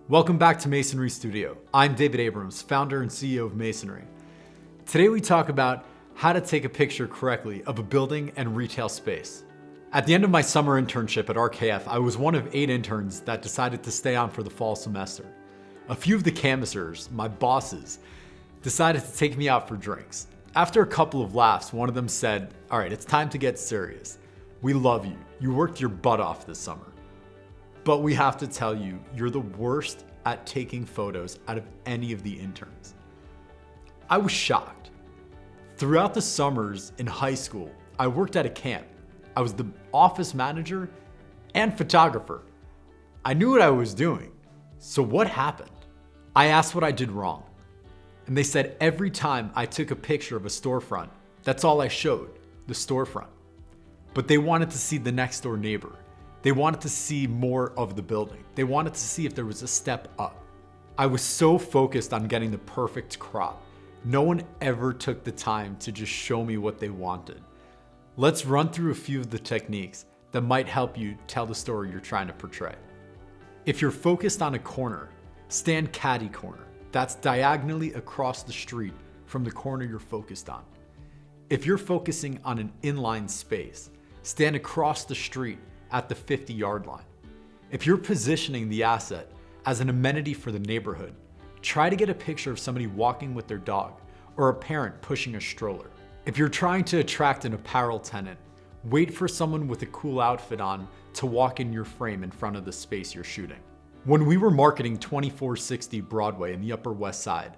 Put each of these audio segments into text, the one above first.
Welcome back to Masonry Studio. I'm David Abrams, founder and CEO of Masonry. Today we talk about how to take a picture correctly of a building and retail space. At the end of my summer internship at RKF, I was one of 8 interns that decided to stay on for the fall semester. A few of the canvassers, my bosses, decided to take me out for drinks. After a couple of laughs, one of them said, "All right, it's time to get serious. We love you. You worked your butt off this summer. But we have to tell you, you're the worst at taking photos out of any of the interns." I was shocked. Throughout the summers in high school, I worked at a camp. I was the office manager and photographer. I knew what I was doing. So what happened? I asked what I did wrong. And they said every time I took a picture of a storefront, that's all I showed, the storefront. But they wanted to see the next door neighbor. They wanted to see more of the building. They wanted to see if there was a step up. I was so focused on getting the perfect crop. No one ever took the time to just show me what they wanted. Let's run through a few of the techniques that might help you tell the story you're trying to portray. If you're focused on a corner, stand catty corner. That's diagonally across the street from the corner you're focused on. If you're focusing on an inline space, stand across the street at the 50-yard line. If you're positioning the asset as an amenity for the neighborhood, try to get a picture of somebody walking with their dog or a parent pushing a stroller. If you're trying to attract an apparel tenant, wait for someone with a cool outfit on to walk in your frame in front of the space you're shooting. When we were marketing 2460 Broadway in the Upper West Side,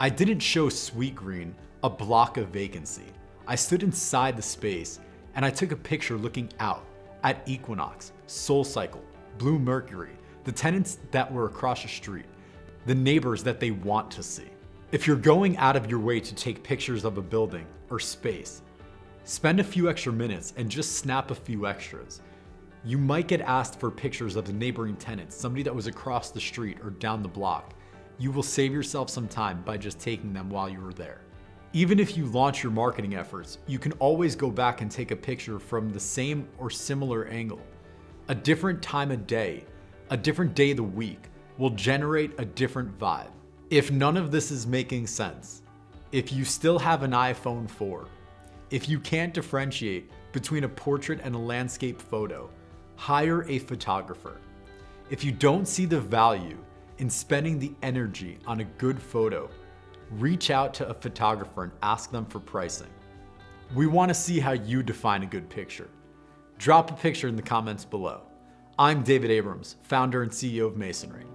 I didn't show Sweet Green a block of vacancy. I stood inside the space and I took a picture looking out at Equinox, SoulCycle, Blue Mercury, the tenants that were across the street, the neighbors that they want to see. If you're going out of your way to take pictures of a building or space, spend a few extra minutes and just snap a few extras. You might get asked for pictures of the neighboring tenants, somebody that was across the street or down the block. You will save yourself some time by just taking them while you were there. Even if you launch your marketing efforts, you can always go back and take a picture from the same or similar angle. A different time of day, a different day of the week will generate a different vibe. If none of this is making sense, if you still have an iPhone 4, if you can't differentiate between a portrait and a landscape photo, hire a photographer. If you don't see the value in spending the energy on a good photo, reach out to a photographer and ask them for pricing. We want to see how you define a good picture. Drop a picture in the comments below. I'm David Abrams, founder and CEO of Masonry.